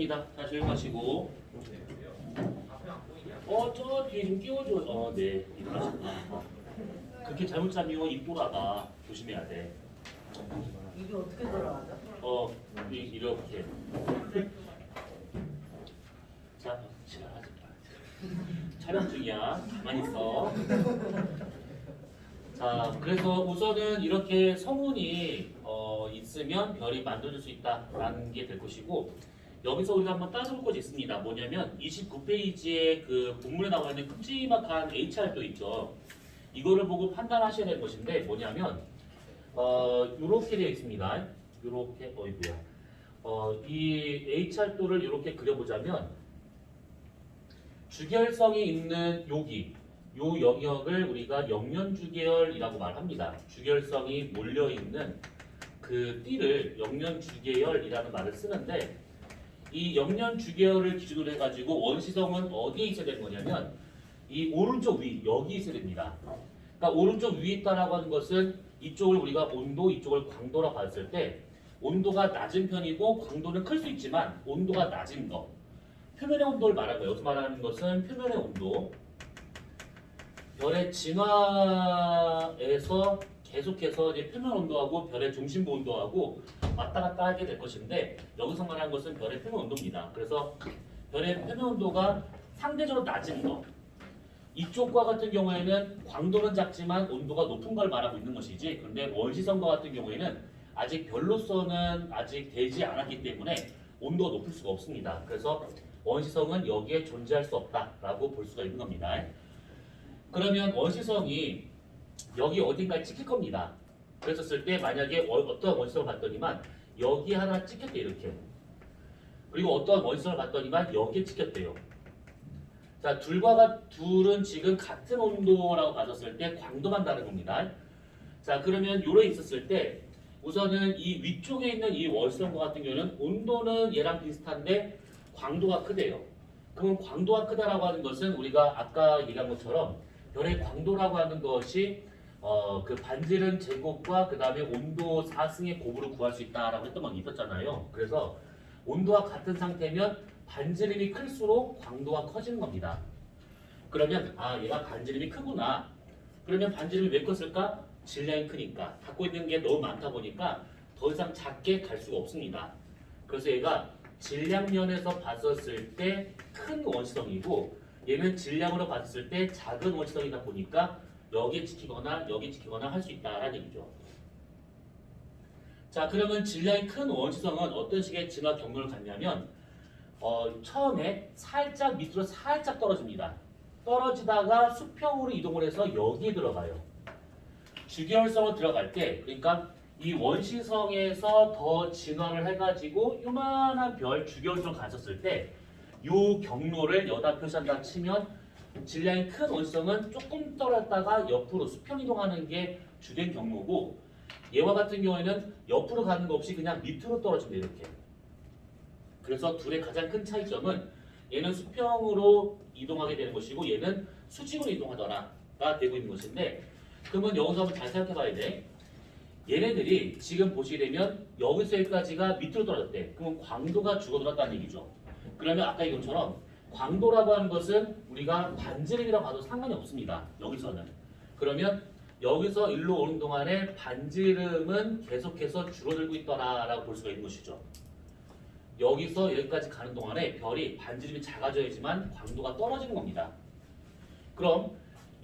하겠습니다. 자, 조용히 하시고. 저 뒤에 좀 끼워줘. 네. 일어나시고. 그렇게 잘못 짜면 입보라가 조심해야 돼. 이게 어떻게 돌아가죠? 이렇게. 자, 지랄하지 마. 촬영 중이야. 가만히 있어. 자, 그래서 우선은 이렇게 성운이 있으면 별이 만들어질 수 있다라는 게 될 것이고, 여기서 우리가 한번 따져볼 것이 있습니다. 뭐냐면 29페이지에 그 본문에 나와 있는 큼지막한 HR도 있죠. 이거를 보고 판단하셔야 될 것인데 뭐냐면 이렇게 되어 있습니다. 이렇게 이 HR도를 이렇게 그려보자면 주결성이 있는 여기 요 영역을 우리가 영면주계열이라고 말합니다. 주결성이 몰려있는 그 띠를 영면주계열이라는 말을 쓰는데 이 영면주계열을 기준으로 해가지고 원시성은 어디에 있어야 되는 거냐면 이 오른쪽 위 여기 있어야 됩니다. 그러니까 오른쪽 위에 있다라고 하는 것은 이쪽을 우리가 온도, 이쪽을 광도라 봤을 때 온도가 낮은 편이고 광도는 클 수 있지만 온도가 낮은 거 표면의 온도를 말하는 거예요. 여기서 말하는 것은 표면의 온도 별의 진화에서 계속해서 이제 표면 온도하고 별의 중심부 온도하고 왔다 갔다 하게 될 것인데 여기서 말하는 것은 별의 표면 온도입니다. 그래서 별의 표면 온도가 상대적으로 낮은 거 이쪽과 같은 경우에는 광도는 작지만 온도가 높은 걸 말하고 있는 것이지 그런데 원시성과 같은 경우에는 아직 별로서는 아직 되지 않았기 때문에 온도가 높을 수가 없습니다. 그래서 원시성은 여기에 존재할 수 없다라고 볼 수가 있는 겁니다. 그러면 원시성이 여기 어딘가에 찍힐 겁니다. 그랬었을 때 만약에 어떠한 원시성을 봤더니만 여기 하나 찍혔대 이렇게. 그리고 어떠한 원시성을 봤더니만 여기에 찍혔대요. 자, 둘은 지금 같은 온도라고 봤었을 때 광도만 다른 겁니다. 자, 그러면 요래 있었을 때 우선은 이 위쪽에 있는 이 원시성과 같은 경우는 온도는 얘랑 비슷한데 광도가 크대요. 그러면 광도가 크다라고 하는 것은 우리가 아까 얘기한 것처럼 별의 광도라고 하는 것이 그 반지름 제곱과 그 다음에 온도 4승의 곱으로 구할 수 있다라고 했던 건 있었잖아요. 그래서 온도와 같은 상태면 반지름이 클수록 광도가 커지는 겁니다. 그러면 얘가 반지름이 크구나. 그러면 반지름이 왜 컸을까? 질량이 크니까. 갖고 있는 게 너무 많다 보니까 더 이상 작게 갈 수가 없습니다. 그래서 얘가 질량면에서 봤었을 때 큰 원시성이고 얘는 질량으로 봤을 때 작은 원시성이다 보니까 여기에 찍히거나 여기에 찍히거나 할 수 있다라는 얘기죠. 자, 그러면 질량이 큰 원시성은 어떤 식의 진화 경로를 갖냐면 처음에 살짝 밑으로 살짝 떨어집니다. 떨어지다가 수평으로 이동을 해서 여기에 들어가요. 주결성으로 들어갈 때 그러니까 이 원시성에서 더 진화를 해가지고 요만한 별 주결성 갔었을 때 요 경로를 여기다 표시한다 치면 질량이 큰 원시성은 조금 떨어졌다가 옆으로 수평 이동하는 게 주된 경로고 얘와 같은 경우에는 옆으로 가는 거 없이 그냥 밑으로 떨어집니다. 이렇게. 그래서 둘의 가장 큰 차이점은 얘는 수평으로 이동하게 되는 것이고 얘는 수직으로 이동하더라가 되고 있는 것인데 그러면 여기서 한번 잘 생각해 봐야 돼. 얘네들이 지금 보시게 되면 여기서 여기까지가 밑으로 떨어졌대. 그러면 광도가 줄어들었다는 얘기죠. 그러면 아까 이것처럼 광도라고 하는 것은 우리가 반지름이라고 봐도 상관이 없습니다. 여기서는. 그러면 여기서 일로 오는 동안에 반지름은 계속해서 줄어들고 있더라라고 볼 수가 있는 것이죠. 여기서 여기까지 가는 동안에 별이 반지름이 작아져야지만 광도가 떨어지는 겁니다. 그럼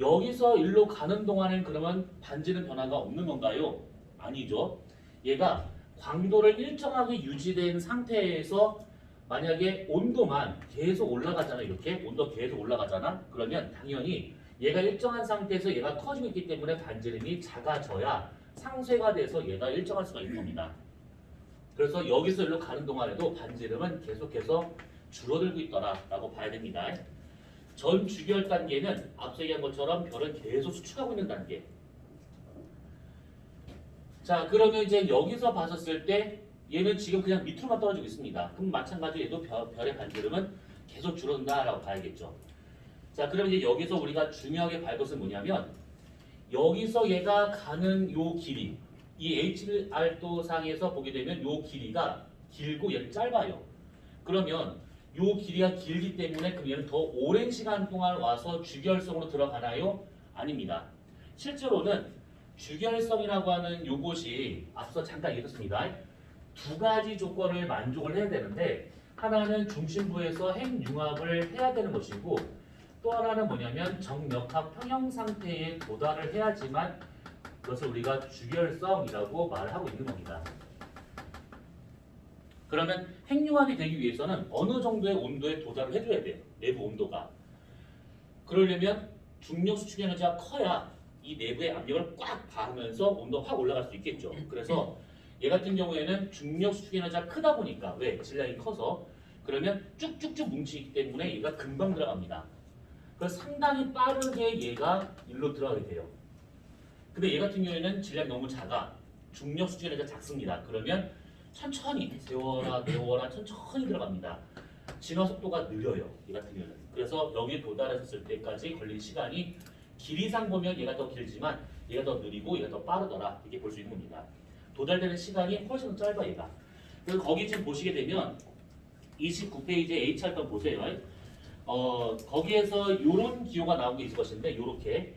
여기서 일로 가는 동안엔 그러면 반지름 변화가 없는 건가요? 아니죠. 얘가 광도를 일정하게 유지된 상태에서 만약에 온도만 계속 올라가잖아. 이렇게 온도 계속 올라가잖아. 그러면 당연히 얘가 일정한 상태에서 얘가 커지고 있기 때문에 반지름이 작아져야 상쇄가 돼서 얘가 일정할 수가 있는 겁니다. 그래서 여기서 일로 가는 동안에도 반지름은 계속해서 줄어들고 있더라라고 봐야 됩니다. 전 주결 단계는 앞서 얘기한 것처럼 별은 계속 수축하고 있는 단계. 자, 그러면 이제 여기서 봤었을 때 얘는 지금 그냥 밑으로만 떨어지고 있습니다. 그럼 마찬가지로 얘도 별의 반지름은 계속 줄어든다라고 봐야겠죠. 자, 그럼 이제 여기서 우리가 중요하게 볼 것은 뭐냐면 여기서 얘가 가는 요 길이 이 HR도상에서 보게 되면 요 길이가 길고 얘는 짧아요. 그러면 요 길이가 길기 때문에 그럼 얘는 더 오랜 시간 동안 와서 주결성으로 들어가나요? 아닙니다. 실제로는 주결성이라고 하는 요것이 앞서 잠깐 얘기했습니다. 두 가지 조건을 만족을 해야 되는데 하나는 중심부에서 핵융합을 해야 되는 것이고 또 하나는 뭐냐면 정역학 평형 상태에 도달을 해야지만 그것을 우리가 주결성이라고 말을 하고 있는 겁니다. 그러면 핵융합이 되기 위해서는 어느 정도의 온도에 도달을 해줘야 돼요. 내부 온도가. 그러려면 중력 수축 에너지가 커야 이 내부의 압력을 꽉 가하면서 온도가 확 올라갈 수 있겠죠. 그래서 얘 같은 경우에는 중력 수축 에너지가 크다 보니까 왜? 질량이 커서 그러면 쭉쭉쭉 뭉치기 때문에 얘가 금방 들어갑니다. 그래서 상당히 빠르게 얘가 일로 들어가게 돼요. 근데 얘 같은 경우에는 질량이 너무 작아. 중력 수축 에너지가 작습니다. 그러면 천천히 세워라 내워라 천천히 들어갑니다. 진화 속도가 느려요. 얘 같은 경우는. 그래서 여기에 도달했을 때까지 걸린 시간이 길이상 보면 얘가 더 길지만 얘가 더 느리고 얘가 더 빠르더라. 이렇게 볼 수 있는 겁니다. 도달되는 시간이 훨씬 더 짧아 얘가. 그래서 거기 지금 보시게 되면 29페이지에 HR 번 보세요. 거기에서 요런 기호가 나온 게 있을 것인데 요렇게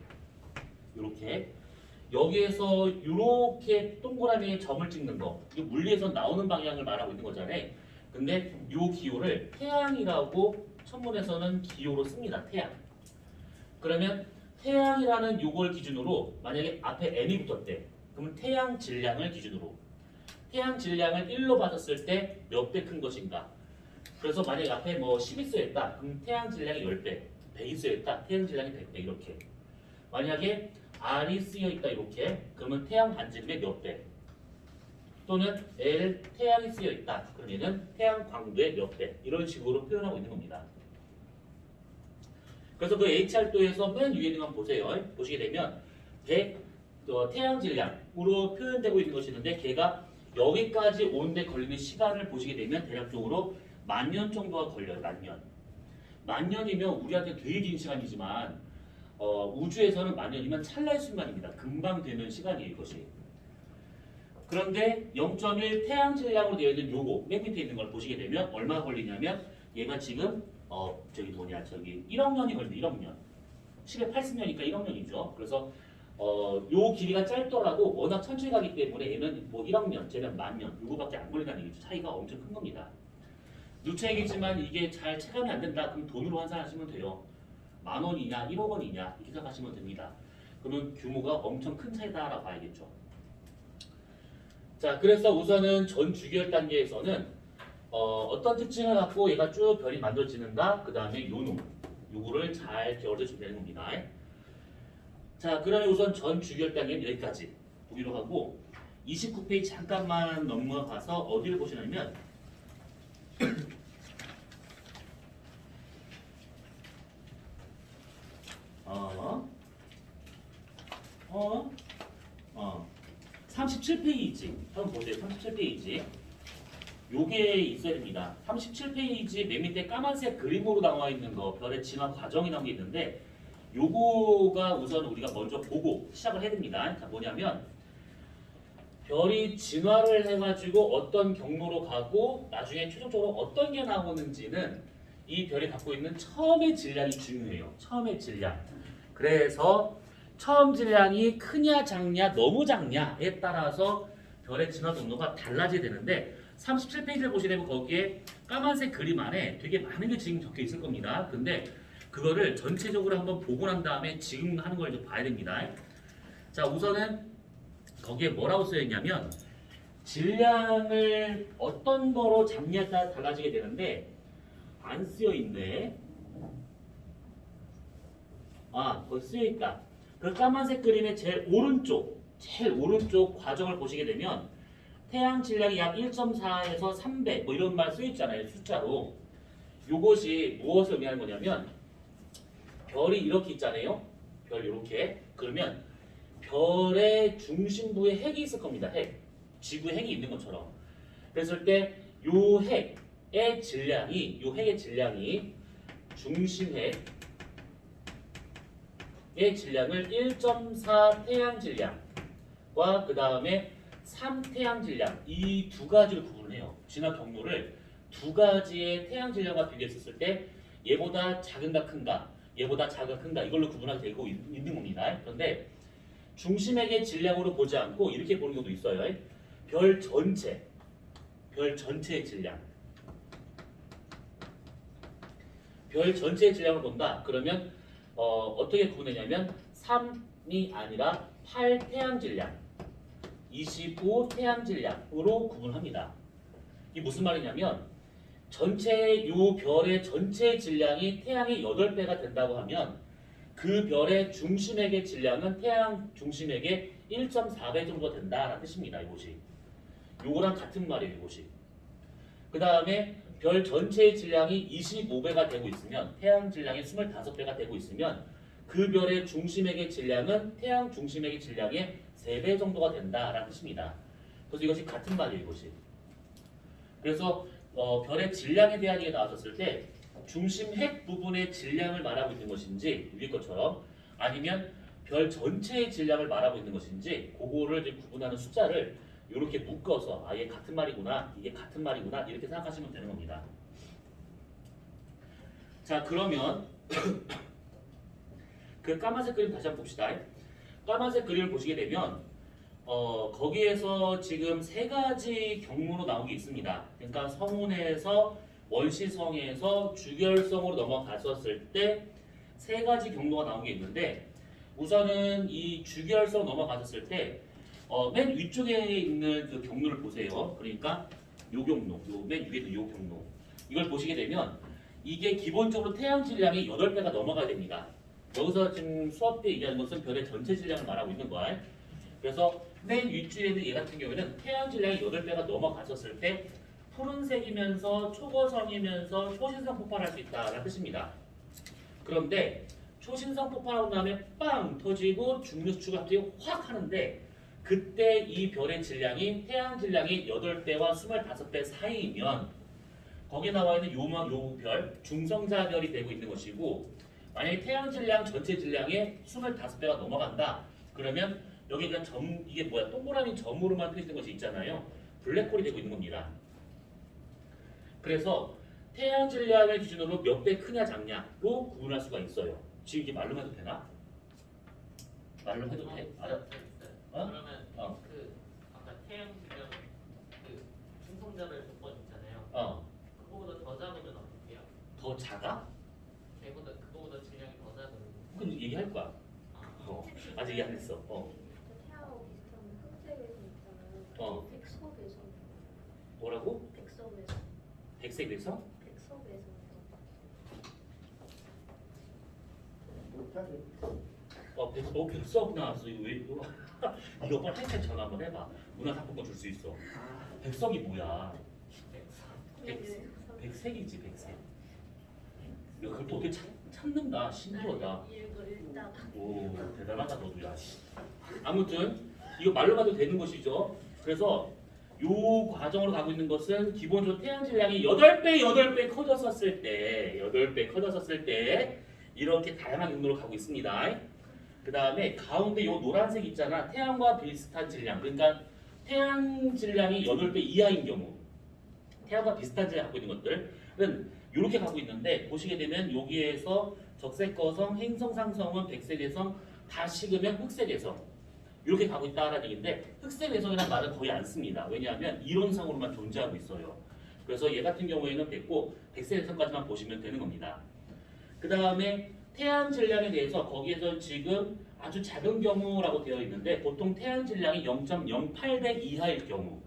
여기에서 이렇게 동그라미에 점을 찍는 거, 이거 물리에서 나오는 방향을 말하고 있는 거잖아요. 근데 이 기호를 태양이라고 천문에서는 기호로 씁니다. 태양. 그러면 태양이라는 요걸 기준으로 만약에 앞에 m이 붙었대. 그러면 태양 질량을 기준으로 태양 질량을 1로 받았을 때 몇 배 큰 것인가? 그래서 만약에 앞에 뭐 10이 쓰였다. 그럼 태양 질량이 10배, 100이 쓰였다. 태양 질량이 100배 이렇게. 만약에 R이 쓰여 있다 이렇게. 그러면 태양 반지름의 몇 배? 또는 L 태양이 쓰여 있다. 그럼 얘는 태양 광도의 몇 배? 이런 식으로 표현하고 있는 겁니다. 그래서 그 HR도에서 맨 위에 있는 거 보세요. 보시게 되면 100 태양 질량으로 표현되고 있는 것이 있는데 걔가 여기까지 오는데 걸리는 시간을 보시게 되면 대략적으로 10,000년 정도가 걸려요. 10,000년. 10,000년이면 우리한테 되게 긴 시간이지만 우주에서는 10,000년이면 찰나의 순간입니다. 금방 되는 시간이에요. 이것이. 그런데 0.1 태양 질량으로 되어 있는 요거 맨 밑에 있는 걸 보시게 되면 얼마 걸리냐면 얘가 지금 1억 년이 걸립니다. 1억 년. 10에 80년이니까 1억 년이죠. 그래서 요 길이가 짧더라도 워낙 천천히 가기 때문에 얘는 뭐 1억 년, 쟤는 10,000년 요거밖에 안 걸린다는 얘기죠. 차이가 엄청 큰 겁니다. 누차 얘기지만 이게 잘 체감이 안 된다. 그럼 돈으로 환산하시면 돼요. 10,000원이냐 1억 원이냐 이렇게 생각하시면 됩니다. 그러면 규모가 엄청 큰 차이다라고 봐야겠죠. 자, 그래서 우선은 전 주기열 단계에서는 어떤 특징을 갖고 얘가 쭉 별이 만들어지는가, 그 다음에 요거를 잘 기억해 주시면 되는 겁니다. 자, 그러면 우선 전 주기열 단계는 여기까지 보기로 하고 29페이지 잠깐만 넘어가서 어디를 보시냐면 어, 37페이지 한번 보세요. 37페이지 요게 있어야 됩니다. 37페이지 맨 밑에 까만색 그림으로 나와 있는 거 별의 진화 과정이 나온 게 있는데 요거가 우선 우리가 먼저 보고 시작을 해야 됩니다. 자, 뭐냐면 별이 진화를 해가지고 어떤 경로로 가고 나중에 최종적으로 어떤 게 나오는지는 이 별이 갖고 있는 처음의 질량이 중요해요. 처음의 질량. 그래서 처음 질량이 크냐 작냐 너무 작냐에 따라서 별의 진화 경로가 달라져야 되는데 37페이지를 보시게 되면 거기에 까만색 그림 안에 되게 많은 게 지금 적혀 있을 겁니다. 근데 그거를 전체적으로 한번 보고 난 다음에 지금 하는 걸 좀 봐야 됩니다. 자, 우선은 거기에 뭐라고 쓰여 있냐면 질량을 어떤 거로 잡냐에 따라 달라지게 되는데 안 쓰여 있네. 거기 쓰여 있다. 그 까만색 그림의 제일 오른쪽 과정을 보시게 되면 태양 질량이 약 1.4에서 300 뭐 이런 말 쓰여 있잖아요. 숫자로. 요것이 무엇을 의미하는 거냐면 별이 이렇게 있잖아요. 별 이렇게. 그러면 별의 중심부에 핵이 있을 겁니다. 핵. 지구에 핵이 있는 것처럼. 그랬을 때 요 핵의 질량이 중심핵의 질량을 1.4 태양 질량과 그 다음에 3 태양 질량 이 두 가지로 구분해요. 진화 경로를 두 가지의 태양 질량과 비교했을 때 얘보다 작은가 큰가, 얘보다 작은가 큰가 이걸로 구분하게 되고 있는 겁니다. 그런데 중심액의 질량으로 보지 않고 이렇게 보는 경우도 있어요. 별 전체의 질량. 별 전체의 질량을 본다. 그러면 어떻게 구분하냐면 3이 아니라 8 태양 질량, 25 태양 질량으로 구분합니다. 이게 무슨 말이냐면 전체 요 별의 전체 질량이 태양의 8배가 된다고 하면 그 별의 중심액의 질량은 태양 중심액의 1.4배 정도 된다라는 뜻입니다. 이것이. 요거랑 같은 말이에요. 이것이. 그 다음에 별 전체의 질량이 25배가 되고 있으면 태양 질량이 25배가 되고 있으면 그 별의 중심액의 질량은 태양 중심액의 질량의 3배 정도가 된다라는 뜻입니다. 그래서 이것이 같은 말이에요. 이것이. 그래서 별의 질량에 대한 얘기가 나왔었을 때 중심핵 부분의 질량을 말하고 있는 것인지 위의 것처럼 아니면 별 전체의 질량을 말하고 있는 것인지 그거를 이제 구분하는 숫자를 이렇게 묶어서 아예 같은 말이구나 이게 같은 말이구나 이렇게 생각하시면 되는 겁니다. 자 그러면 그 까만색 그림 다시 한번 봅시다. 까만색 그림을 보시게 되면 거기에서 지금 세 가지 경로로 나온 게 있습니다. 그러니까 성운에서 원시성에서 주결성으로 넘어갔었을 때 세 가지 경로가 나온 게 있는데 우선은 이 주결성 넘어갔었을 때 맨 위쪽에 있는 그 경로를 보세요. 그러니까 요 경로, 요 맨 위에 있는 요 경로 이걸 보시게 되면 이게 기본적으로 태양 질량이 8배가 넘어가야 됩니다. 여기서 지금 수업 때 얘기하는 것은 별의 전체 질량을 말하고 있는 거야. 그래서 맨 윗줄에 있는 얘 같은 경우에는 태양 질량이 8배가 넘어갔었을 때 푸른색이면서 초고성이면서 초신성 폭발할 수 있다는 뜻입니다. 그런데 초신성 폭발하고 나면 빵 터지고 중력추가 갑자기 확 하는데 그때 이 별의 질량이 태양 질량이 8배와 25배 사이이면 거기에 나와 있는 요 별 중성자별이 되고 있는 것이고 만약에 태양 질량 전체 질량의 25배가 넘어간다 그러면 여기 그냥 이게 뭐야 동그라미 점으로만 표시된 것이 있잖아요. 블랙홀이 되고 있는 겁니다. 그래서 태양 질량을 기준으로 몇 배 크냐 작냐로 구분할 수가 있어요. 지금 이게 말로 해도 되나? 말로 해도 돼? 알아? 어? 그러면 그 아까 태양 질량 그 중성자별 조건 있잖아요. 그거보다 더 작으면 어떡해요? 더 작아? 그거보다 질량이 더 작으면 그럼 얘기할 거야. 아직 얘기 안 했어. 태양하고 비슷한 흑색에서 있잖아요. 어. 백석에서. 뭐라고? 백석에서. 백색에서? 백석에서. 백석 나왔어. 이거 왜 이거? 이거 빨리 한테 전화 한번 해봐. 문화상품권 줄 수 있어. 백석이 뭐야? 백색이지 백색. 야, 그걸 또 어떻게 찾는다. 신기하다. 읽다가. 오 대단하다 너도야. 아무튼 이거 말로 가도 되는 것이죠. 그래서 요 과정으로 가고 있는 것은 기본적으로 태양 질량이 8배 커졌었을 때 이렇게 다양한 경로로 가고 있습니다. 그 다음에 가운데 요 노란색 있잖아. 태양과 비슷한 질량. 그러니까 태양 질량이 8배 이하인 경우 태양과 비슷한 질량 갖고 있는 것들은 이렇게 가고 있는데 보시게 되면 여기에서 적색거성, 행성상성은 백색외성, 다 식으면 흑색외성 이렇게 가고 있다라는 얘기인데 흑색외성이라는 말은 거의 안 씁니다. 왜냐하면 이론상으로만 존재하고 있어요. 그래서 얘 같은 경우에는 됐고 백색외성까지만 보시면 되는 겁니다. 그 다음에 태양 질량에 대해서 거기에서 지금 아주 작은 경우라고 되어 있는데 보통 태양 질량이 0.08배 이하일 경우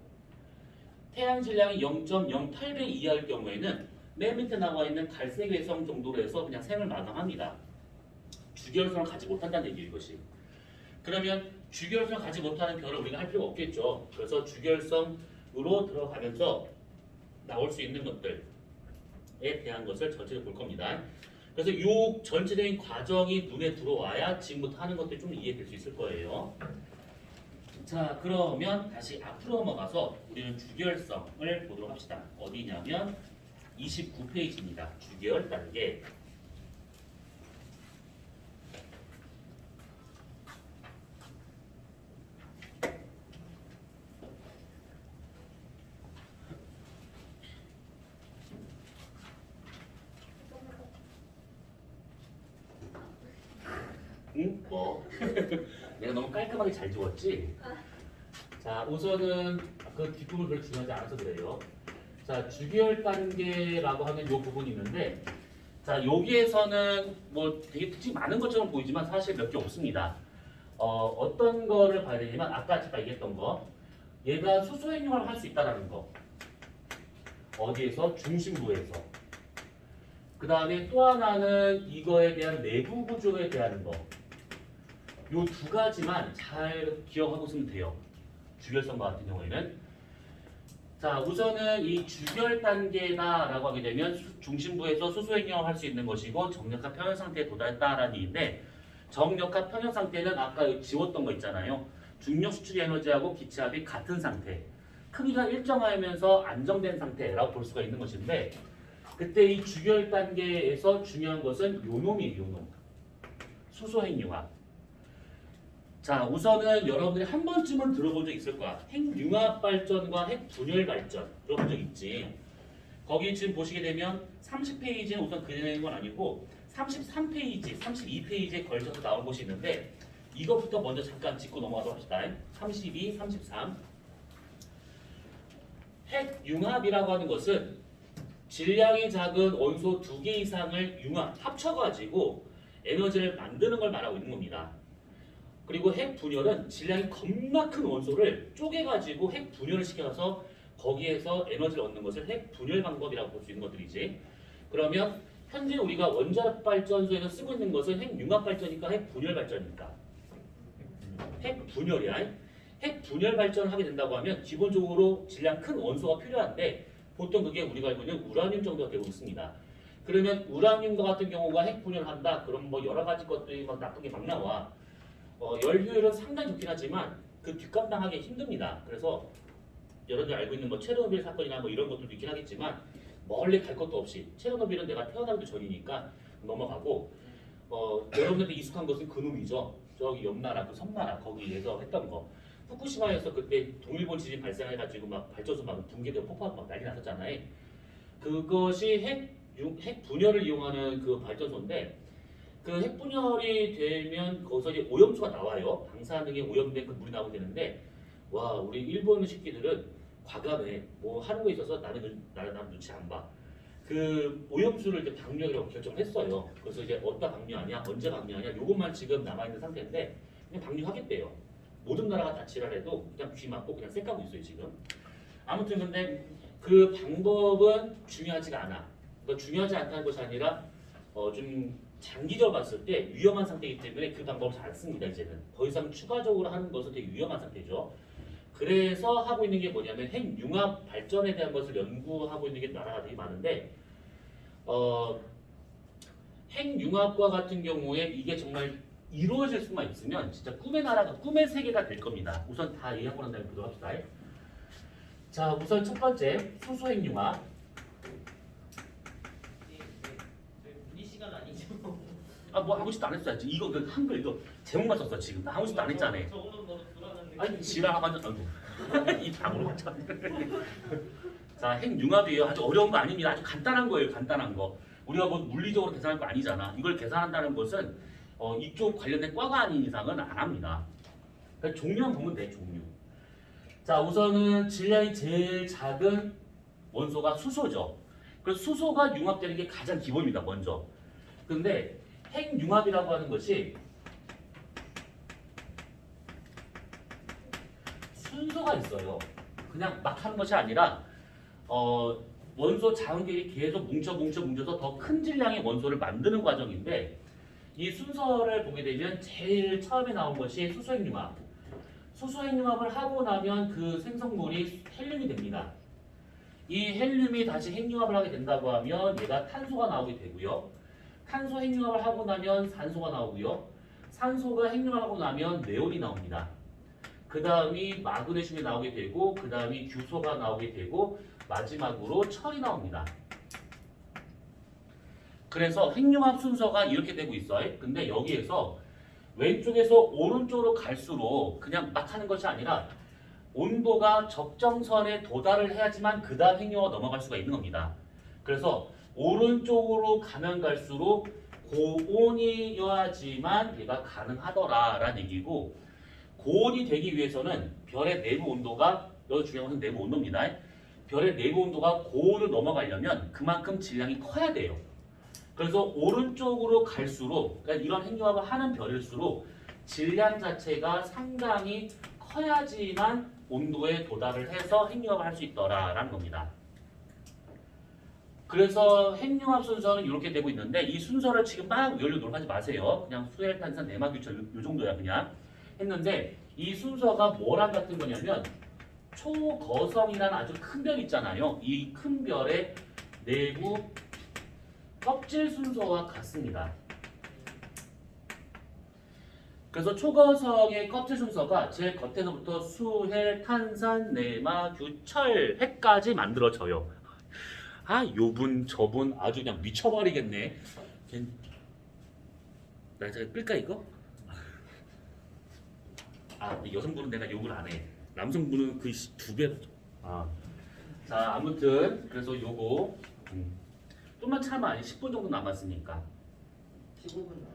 태양 질량이 0.08배 이하일 경우에는 맨 밑에 나와 있는 갈색 외성 정도로 해서 그냥 생을 마감합니다. 주결성을 가지 못한다는 얘기예요, 이것이. 그러면 주결성을 가지 못하는 별을 우리가 할 필요가 없겠죠. 그래서 주결성으로 들어가면서 나올 수 있는 것들에 대한 것을 전체적으로 볼 겁니다. 그래서 이 전체적인 과정이 눈에 들어와야 지금부터 하는 것들이 좀 이해될 수 있을 거예요. 자, 그러면 다시 앞으로 넘어가서 우리는 주결성을 보도록 합시다. 어디냐면 29페이지입니다. 주결 단계. 뭐 내가 너무 깔끔하게 잘 지웠지? 자, 우선은 그 뒷부분 별로 중요하지 않아서 그래요. 자, 주기열 단계라고 하는 요 부분이 있는데, 자, 여기에서는 뭐 되게 특징 많은 것처럼 보이지만 사실 몇 개 없습니다. 어떤 거를 봐야 되냐면 아까 제가 얘기했던 거, 얘가 수소 행용을 할 수 있다라는 거. 어디에서? 중심부에서. 그 다음에 또 하나는 이거에 대한 내부 구조에 대한 거. 요 두 가지만 잘 기억하고 있으면 돼요. 주결성과 같은 경우에는. 자, 우선은 이 주결 단계다라고 하게 되면 중심부에서 수소 행용을 할 수 있는 것이고 정력화 평형 상태에 도달했다라는 얘기인데, 정력화 평형 상태는 아까 지웠던 거 있잖아요. 중력 수출 에너지하고 기체압이 같은 상태, 크기가 일정하면서 안정된 상태라고 볼 수가 있는 것인데, 그때 이 주결 단계에서 중요한 것은 요 놈이에요. 요 놈. 수소 핵융합. 자, 우선은 여러분들이 한 번쯤은 들어본 적 있을 거야. 핵융합 발전과 핵분열 발전 들어본 적 있지. 거기 지금 보시게 되면 30페이지는 우선 그려낸 건 아니고 33페이지, 32페이지에 걸쳐서 나온 곳이 있는데, 이것부터 먼저 잠깐 짚고 넘어가도록 합시다. 32, 33. 핵융합이라고 하는 것은 질량이 작은 원소 2개 이상을 합쳐가지고 에너지를 만드는 걸 말하고 있는 겁니다. 그리고 핵분열은 질량이 겁나 큰 원소를 쪼개가지고 핵분열을 시켜서 거기에서 에너지를 얻는 것을 핵분열 방법이라고 볼 수 있는 것들이지. 그러면 현재 우리가 원자력 발전소에서 쓰고 있는 것은 핵융합 발전이니까 핵분열 발전이니까. 핵분열이야. 핵분열 발전을 하게 된다고 하면 기본적으로 질량 큰 원소가 필요한데, 보통 그게 우리가 알고 있는 우라늄 정도가 되고 있습니다. 그러면 우라늄과 같은 경우가 핵분열을 한다. 그럼 뭐 여러 가지 것들이 막 나쁜 게 막 나와. 열 효율은 상당히 좋긴 하지만 그 뒷감당하기 힘듭니다. 그래서 여러분들 알고 있는 뭐 체르노빌 사건이나 뭐 이런 것들도 있긴 하겠지만 멀리 갈 것도 없이, 체르노빌은 내가 태어나기도 전이니까 넘어가고, 여러분들한테 익숙한 것은 그놈이죠. 저기 옆나라, 그 섬나라 거기에서 했던 거. 후쿠시마에서 그때 동일본 지진 발생해가지고 막 발전소 막 붕괴되고 폭파하고 막 난리 났었잖아요. 그것이 핵 분열을 이용하는 그 발전소인데, 그 핵 분열이 되면 거기서 이제 오염수가 나와요. 방사능 등에 오염된 그 물이 나오게 되는데, 와, 우리 일본 식기들은 과감해. 뭐 하는 거에 있어서 나는 눈치 안 봐. 그 오염수를 이제 방류하기로 결정을 했어요. 그래서 이제 어디다 방류하냐, 언제 방류하냐, 요것만 지금 남아있는 상태인데 그냥 방류하겠대요. 모든 나라가 다 지랄해도 그냥 귀 막고 그냥 쌩까고 있어요 지금. 아무튼 근데 그 방법은 중요하지가 않아. 그러니까 중요하지 않다는 것이 아니라 좀 장기적으로 봤을 때 위험한 상태이기 때문에 그 방법을 잘 안 씁니다. 이제는 더 이상 추가적으로 하는 것은 되게 위험한 상태죠. 그래서 하고 있는 게 뭐냐면 핵융합 발전에 대한 것을 연구하고 있는 게 나라가 되게 많은데, 핵융합과 같은 경우에 이게 정말 이루어질 수만 있으면 진짜 꿈의 나라가, 꿈의 세계가 될 겁니다. 우선 다 이해하고 난 다음에 보도록 합시다. 자, 우선 첫 번째 수소 핵융합. 우리 시간 아니죠? 뭐 아무 짓도 안 했어. 이거 그 한글 이거 제목만 썼어 지금. 나 아무 짓도 안 했잖아. 저거는 뭐 돌아가는 아니 지랄하면 이 다으로 맞춰. 자, 핵융합이에요. 아주 어려운 거 아닙니다. 아주 간단한 거예요. 간단한 거. 우리가 뭐 물리적으로 계산할 거 아니잖아. 이걸 계산한다는 것은 이쪽 관련된 과가 아닌 이상은 안 합니다. 그러니까 종류만 보면 돼. 종류. 자, 우선은 질량이 제일 작은 원소가 수소죠. 그래서 수소가 융합되는 게 가장 기본입니다. 먼저. 근데 핵융합이라고 하는 것이 순서가 있어요. 그냥 막 하는 것이 아니라 원소 자원끼리 계속 뭉쳐서 더 큰 질량의 원소를 만드는 과정인데, 이 순서를 보게 되면 제일 처음에 나온 것이 수소핵융합. 수소핵융합을 하고 나면 그 생성물이 헬륨이 됩니다. 이 헬륨이 다시 핵융합을 하게 된다고 하면 얘가 탄소가 나오게 되고요. 탄소 핵융합을 하고 나면 산소가 나오고요. 산소가 핵융합하고 나면 네온이 나옵니다. 그 다음이 마그네슘이 나오게 되고, 그 다음이 규소가 나오게 되고, 마지막으로 철이 나옵니다. 그래서 핵융합 순서가 이렇게 되고 있어요. 근데 여기에서 왼쪽에서 오른쪽으로 갈수록 그냥 막 하는 것이 아니라 온도가 적정선에 도달을 해야지만 그 다음 핵융합으로 넘어갈 수가 있는 겁니다. 그래서 오른쪽으로 가면 갈수록 고온이어야지만 얘가 가능하더라라는 얘기고 고온이 되기 위해서는 별의 내부 온도가 여기 중요한 것은 내부 온도입니다. 별의 내부 온도가 고온을 넘어가려면 그만큼 질량이 커야 돼요. 그래서 오른쪽으로 갈수록 그러니까 이런 핵융합을 하는 별일수록 질량 자체가 상당히 커야지만 온도에 도달을 해서 핵융합을 할 수 있더라라는 겁니다. 그래서 핵융합 순서는 이렇게 되고 있는데 이 순서를 지금 막 외우려고 노력하지 마세요. 그냥 수헬탄산 내막유철 요 정도야 그냥 했는데 이 순서가 뭐랑 같은 거냐면 초거성이라는 아주 큰 별 있잖아요. 이 큰 별의 내부 껍질 순서와 같습니다. 그래서 초거성의 껍질 순서가 제일 겉에서부터 수헬, 탄산, 내막, 유철, 핵까지 만들어져요. 아, 요분 저분 아주 그냥 미쳐버리겠네. 나 제가 끌까 이거? 아, 여성분은 내가 욕을 안 해. 남성분은 그 두 배로. 아, 자 아무튼 그래서 요거 좀만 참아. 아니 10분 정도 남았으니까. 15분.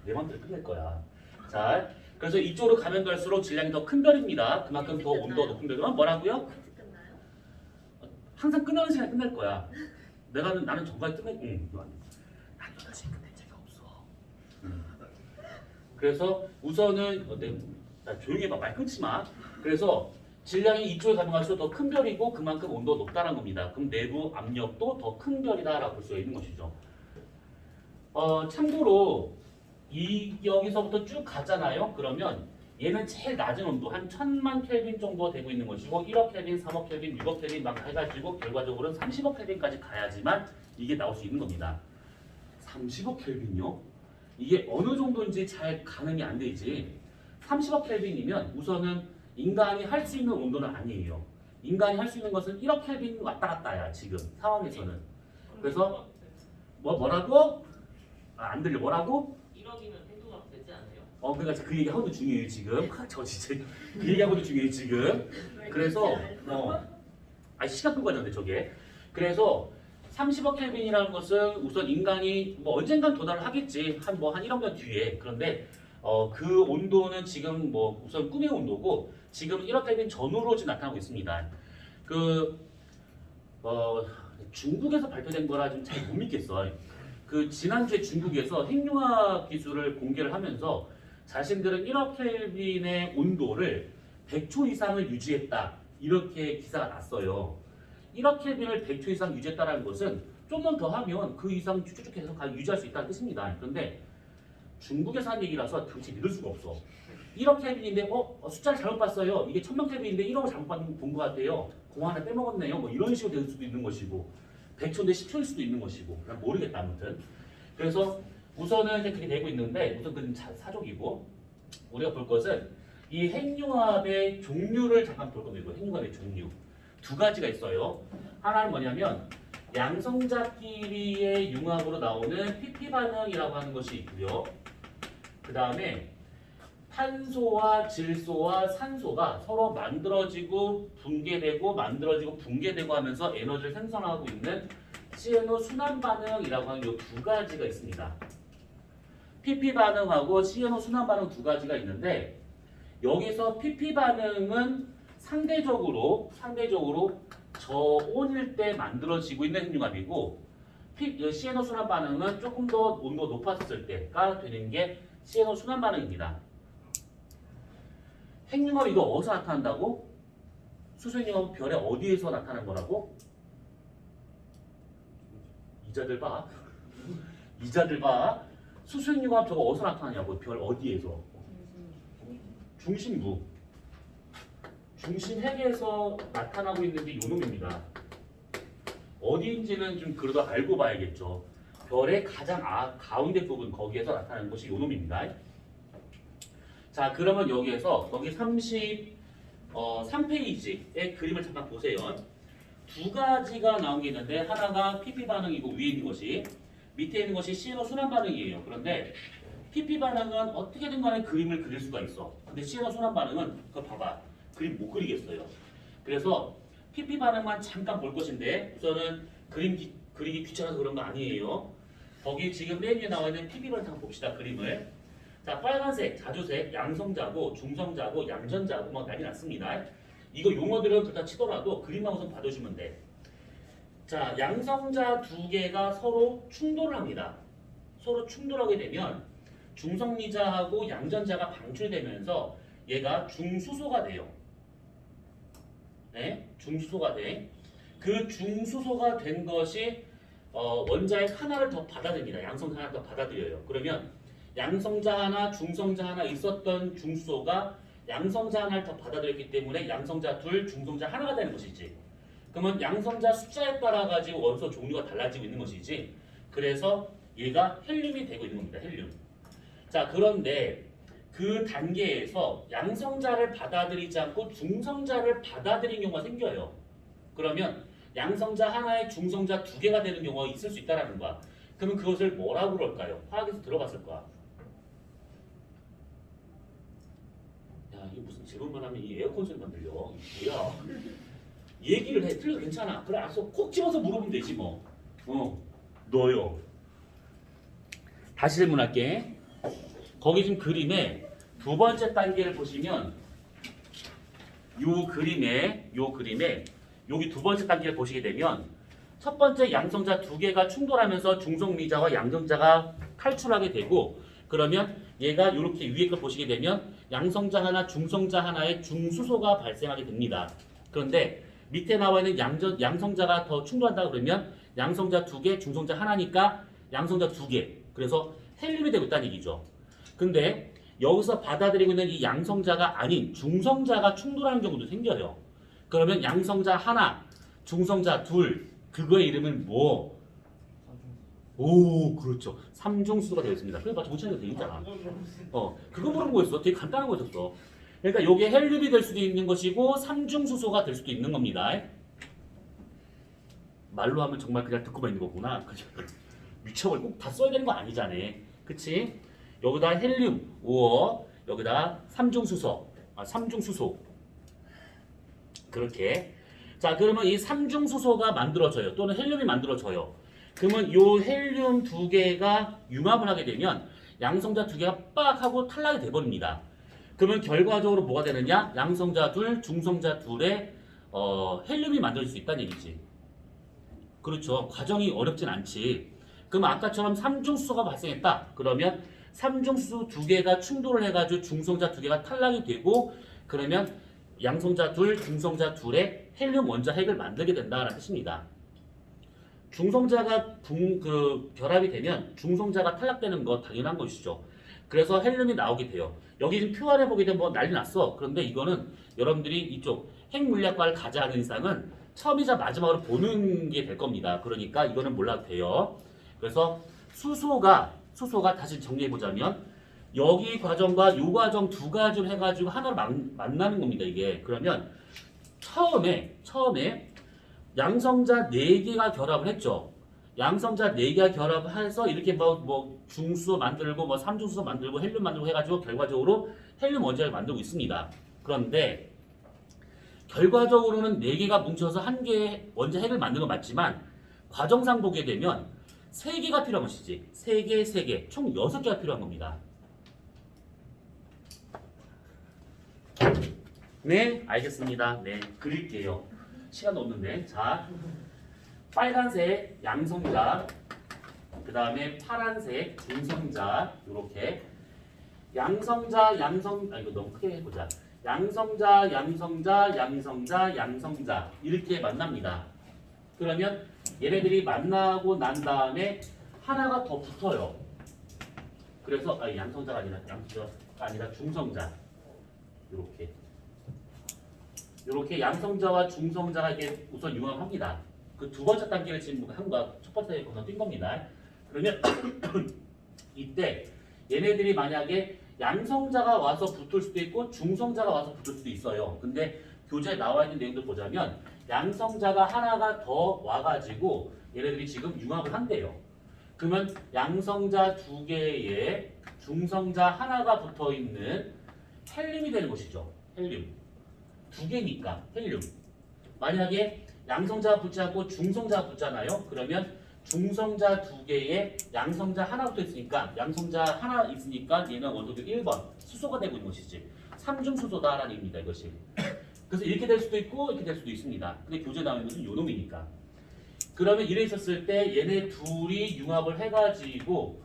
내 맘대로 끝낼 거야. 자, 그래서 이쪽으로 가면 갈수록 질량이 더 큰 별입니다. 그만큼 더 온도가 높은 별이면 뭐라고요? 일찍 끝나요? 항상 끝나는 시간에 끝날 거야. 나는 정말 끝내. 난 8시에 끝낸 적이 없어. 그래서 우선은 나 조용히 해봐. 말 끊지 마. 그래서 질량이 이쪽에 가면 갈수록 더 큰 별이고 그만큼 온도가 높다는 겁니다. 그럼 내부 압력도 더 큰 별이다라고 볼 수가 있는 것이죠. 참고로 여기서부터 쭉 가잖아요. 그러면 얘는 제일 낮은 온도 한 1000만 켈빈 정도 되고 있는 것이고 1억 켈빈, 3억 켈빈, 6억 켈빈 막 해가지고 결과적으로는 30억 켈빈까지 가야지만 이게 나올 수 있는 겁니다. 30억 켈빈요? 이게 어느 정도인지 잘 가늠이 안 되지. 30억 켈빈이면 우선은 인간이 할 수 있는 온도는 아니에요. 인간이 할 수 있는 것은 1억 켈빈 왔다 갔다야 지금 상황에서는. 그래서 뭐라고? 아, 안 들려. 뭐라고? 1억이면 핵융합 되지 않아요? 그러니까 그 얘기하고도 중요해요 지금. 저 진짜 그 얘기하고도 중요해요 지금. 그래서 시간 끌고 가는데 저게. 그래서 30억 켈빈이라는 것은 우선 인간이 언젠간 도달을 하겠지. 한 1억 년 뒤에. 그런데 그 온도는 지금 우선 꿈의 온도고 지금 1억 켈빈 전후로 지금 나타나고 있습니다. 중국에서 발표된 거라 좀 잘 못 믿겠어. 지난주에 중국에서 핵융합 기술을 공개를 하면서 자신들은 1억 켈빈의 온도를 100초 이상을 유지했다. 이렇게 기사가 났어요. 1억 켈빈을 100초 이상 유지했다는 것은 좀만 더 하면 그 이상 쭉쭉 해서 유지할 수 있다는 뜻입니다. 그런데 중국에서 한 얘기라서 도대체 믿을 수가 없어. 1억 켈빈인데 숫자를 잘못 봤어요. 이게 1000만 켈빈인데 1억을 잘못 본 것 같아요. 공 하나 빼먹었네요. 이런 식으로 될 수도 있는 것이고 100초인데 10초일 수도 있는 것이고 난 모르겠다 아무튼. 그래서 우선은 이제 그렇게 되고 있는데 우선 그건 사족이고 우리가 볼 것은 이 핵융합의 종류를 잠깐 볼 겁니다. 핵융합의 종류 두 가지가 있어요. 하나는 뭐냐면 양성자끼리의 융합으로 나오는 PP 반응이라고 하는 것이 있고요. 그 다음에 탄소와 질소와 산소가 서로 만들어지고 붕괴되고 만들어지고 붕괴되고 하면서 에너지를 생성하고 있는 CNO 순환 반응이라고 하는 이 두 가지가 있습니다. PP 반응하고 CNO 순환 반응 두 가지가 있는데 여기서 PP 반응은 상대적으로 저온일 때 만들어지고 있는 핵융합이고 CNO 순환 반응은 조금 더 온도 높았을 때가 되는 게 CNO 순환 반응입니다. 핵융합 이거 어디서 나타난다고? 수소핵융합은 별의 어디에서 나타나는 거라고? 이자들 봐. 수소핵융합 저거 어디서 나타나냐고? 별 어디에서? 중심부. 중심핵에서 나타나고 있는 게 요놈입니다. 어디인지는 좀 그래도 알고 봐야겠죠. 별의 가장 가운데 부분 거기에서 나타나는 것이 요놈입니다. 자, 그러면 여기 33페이지의 그림을 잠깐 보세요. 두 가지가 나온 게 있는데 하나가 PP 반응이고 위에 있는 것이 밑에 있는 것이 CNO 순환 반응이에요. 그런데 PP 반응은 어떻게든 간에 그림을 그릴 수가 있어. 근데 CNO 순환 반응은 그거 봐봐. 그림 못 그리겠어요. 그래서 PP 반응만 잠깐 볼 것인데 우선은 그림 그리기 귀찮아서 그런 거 아니에요. 거기 지금 맨 위에 나와 있는 PB를 한번 봅시다. 그림을. 자, 빨간색, 자주색, 양성자고, 중성자고, 양전자고 막 난리 났습니다. 이거 용어들은 그렇다 치더라도 그림만 우선 봐두시면 돼. 자, 양성자 두 개가 서로 충돌을 합니다. 서로 충돌하게 되면 중성미자하고 양전자가 방출되면서 얘가 중수소가 돼요. 네? 중수소가 돼. 그 중수소가 된 것이 원자핵 하나를 더 받아들입니다. 양성자 하나 더 받아들여요. 그러면 양성자 하나, 중성자 하나 있었던 중수소가 양성자 하나를 더 받아들였기 때문에 양성자 둘, 중성자 하나가 되는 것이지. 그러면 양성자 숫자에 따라 가지고 원소 종류가 달라지고 있는 것이지. 그래서 얘가 헬륨이 되고 있는 겁니다. 헬륨. 자, 그런데 그 단계에서 양성자를 받아들이지 않고 중성자를 받아들인 경우가 생겨요. 그러면 양성자 하나에 중성자 두 개가 되는 경우가 있을 수 있다는 거야. 그러면 그것을 뭐라고 그럴까요? 화학에서 들어봤을 거야. 야, 이게 무슨 질문만 하면 이 에어컨 소리만 들려. 이게 뭐야? 얘기를 해. 틀려도 괜찮아. 그래, 알았어. 콕 집어서 물어보면 되지 뭐. 너요. 다시 질문할게. 거기 지금 그림에 두 번째 단계를 보시면 요 그림에 여기 두 번째 단계를 보시게 되면 첫 번째 양성자 두 개가 충돌하면서 중성미자와 양전자가 탈출하게 되고 그러면 얘가 이렇게 위에 걸 보시게 되면 양성자 하나, 중성자 하나의 중수소가 발생하게 됩니다. 그런데 밑에 나와 있는 양성자가 더 충돌한다 그러면 양성자 두 개, 중성자 하나니까 양성자 두 개. 그래서 헬륨이 되고 있다는 얘기죠. 근데 여기서 받아들이고 있는 이 양성자가 아닌 중성자가 충돌하는 경우도 생겨요. 그러면 양성자 하나, 중성자 둘, 그거의 이름은 뭐? 오, 그렇죠. 삼중수소가 되어 있습니다. 그래, 맞죠? 못찾는 되어 있잖아. 그거 물어본 거였어. 되게 간단한 거였어. 그러니까 이게 헬륨이 될 수도 있는 것이고 삼중수소가 될 수도 있는 겁니다. 말로 하면 정말 그냥 듣고만 있는 거구나. 그죠? 미쳐버려. 꼭 다 써야 되는 거 아니잖아. 그치? 여기다 헬륨 5호, 여기다 삼중수소, 삼중수소. 그렇게. 자, 그러면 이 삼중수소가 만들어져요. 또는 헬륨이 만들어져요. 그러면 이 헬륨 두 개가 융합을 하게 되면 양성자 두 개가 빡 하고 탈락이 돼버립니다. 그러면 결과적으로 뭐가 되느냐? 양성자 둘, 중성자 둘의 헬륨이 만들어질 수 있다는 얘기지. 그렇죠. 과정이 어렵진 않지. 그럼 아까처럼 삼중수소가 발생했다. 그러면 삼중수소 두 개가 충돌을 해가지고 중성자 두 개가 탈락이 되고 그러면 양성자 둘, 중성자 둘의 헬륨 원자핵을 만들게 된다는 뜻입니다. 중성자가 결합이 되면 중성자가 탈락되는 거 당연한 것이죠. 그래서 헬륨이 나오게 돼요. 여기 지금 표 안에 보게 되면 뭐 난리 났어. 그런데 이거는 여러분들이 이쪽 핵물리학과를 가지 않은 이상은 처음이자 마지막으로 보는 게 될 겁니다. 그러니까 이거는 몰라도 돼요. 그래서 수소가 다시 정리해 보자면 여기 과정과 요 과정 두 가지를 해가지고 하나로 만나는 겁니다. 이게 그러면 처음에 양성자 4개가 결합을 했죠. 양성자 4개가 결합해서 이렇게 뭐 중수소 만들고 뭐 삼중수소 만들고 헬륨 만들고 해가지고 결과적으로 헬륨 원자를 만들고 있습니다. 그런데 결과적으로는 4개가 뭉쳐서 한 개의 원자핵을 만드는 건 맞지만 과정상 보게 되면 3개가 필요한 것이지. 3개, 총 6개가 필요한 겁니다. 네, 알겠습니다. 네, 그릴게요. 시간도 없는데. 자, 빨간색 양성자, 그 다음에 파란색 중성자, 요렇게. 양성자, 이거 너무 크게 해보자. 양성자, 이렇게 만납니다. 그러면 얘네들이 만나고 난 다음에 하나가 더 붙어요. 그래서 양성자가 아니라 중성자. 이렇게 양성자와 중성자가 이렇게 우선 융합합니다. 그 두 번째 단계를 지금 한 거야. 첫 번째 건너뛴 겁니다. 그러면 이때 얘네들이 만약에 양성자가 와서 붙을 수도 있고 중성자가 와서 붙을 수도 있어요. 근데 교재에 나와 있는 내용들 보자면 양성자가 하나가 더 와가지고 얘네들이 지금 융합을 한대요. 그러면 양성자 2개에 중성자 하나가 붙어있는 헬륨이 되는 것이죠. 헬륨. 2개니까 헬륨. 만약에 양성자가 붙지 않고 중성자가 붙잖아요. 그러면 중성자 두 개에 양성자 하나 붙어 있으니까 양성자 하나 있으니까 얘는 원소도 1번 수소가 되고 있는 것이지. 삼중수소다라는 얘기입니다. 이것이. 그래서 이렇게 될 수도 있고 이렇게 될 수도 있습니다. 근데 교재 나오는 것은 요 놈이니까. 그러면 이래 있었을 때 얘네 둘이 융합을 해가지고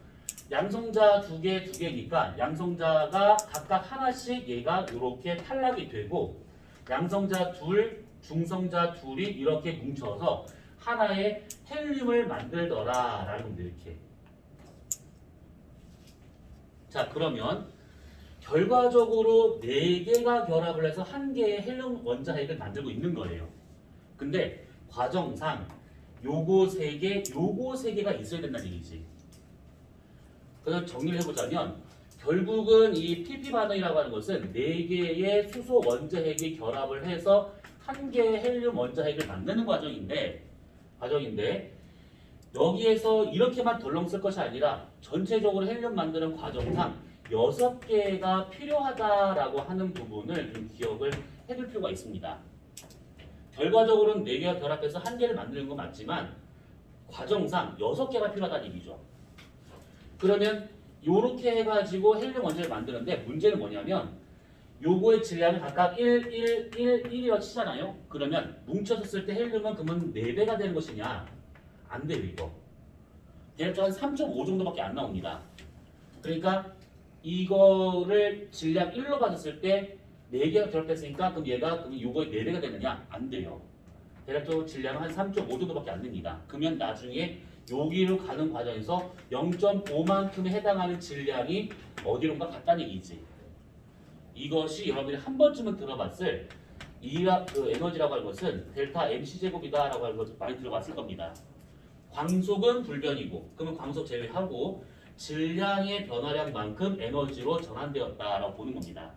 양성자 두 개니까 양성자가 각각 하나씩 얘가 이렇게 탈락이 되고 양성자 둘, 중성자 둘이 이렇게 뭉쳐서 하나의 헬륨을 만들더라라는 겁니다. 이렇게. 자, 그러면 결과적으로 4개가 결합을 해서 한 개의 헬륨 원자핵을 만들고 있는 거예요. 근데 과정상 요거 3개가 있어야 된다는 얘기지. 그래서 정리를 해보자면 결국은 이 PP 반응이라고 하는 것은 4개의 수소 원자핵이 결합을 해서 한 개의 헬륨 원자핵을 만드는 과정인데 여기에서 이렇게만 덜렁 쓸 것이 아니라 전체적으로 헬륨 만드는 과정상 6개가 필요하다라고 하는 부분을 좀 기억을 해둘 필요가 있습니다. 결과적으로는 4개가 결합해서 한 개를 만드는 건 맞지만 과정상 6개가 필요하다는 얘기죠. 그러면 이렇게 해가지고 헬륨 원자를 만드는데 문제는 뭐냐면 요거의 질량을 각각 1, 1, 1, 1이라고 치잖아요. 그러면 뭉쳐서 쓸 때 헬륨은 그러면 4배가 되는 것이냐? 안 돼요 이거. 대략 한 3.5 정도밖에 안 나옵니다. 그러니까 이거를 질량 1로 받았을 때 4개가 결합했으니까 그럼 요거의 4배가 되느냐? 안 돼요. 대략적으로 질량은 한 3.5 정도밖에 안 됩니다. 그러면 나중에 여기로 가는 과정에서 0.5만큼에 해당하는 질량이 어디론가 갔다는 얘기지. 이것이 여러분들이 한 번쯤은 들어봤을 그 에너지라고 하는 것은 델타 mc제곱이다라고 하는 것을 많이 들어봤을 겁니다. 광속은 불변이고 그러면 광속 제외하고 질량의 변화량만큼 에너지로 전환되었다라고 보는 겁니다.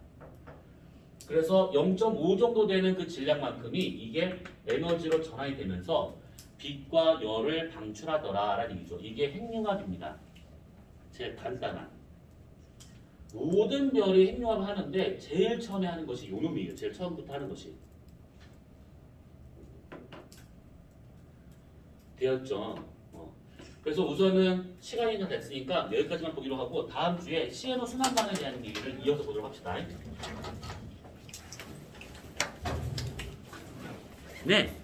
그래서 0.5 정도 되는 그 질량만큼이 이게 에너지로 전환이 되면서 빛과 열을 방출하더라라는 얘기죠. 이게 핵융합입니다. 제일 간단한. 모든 별이 핵융합을 하는데 제일 처음에 하는 것이 요 놈이에요. 제일 처음부터 하는 것이. 되었죠? 그래서 우선은 시간이 좀 됐으니까 여기까지만 보기로 하고 다음 주에 시에노 순환방에 대한 얘기를 이어서 보도록 합시다. 네.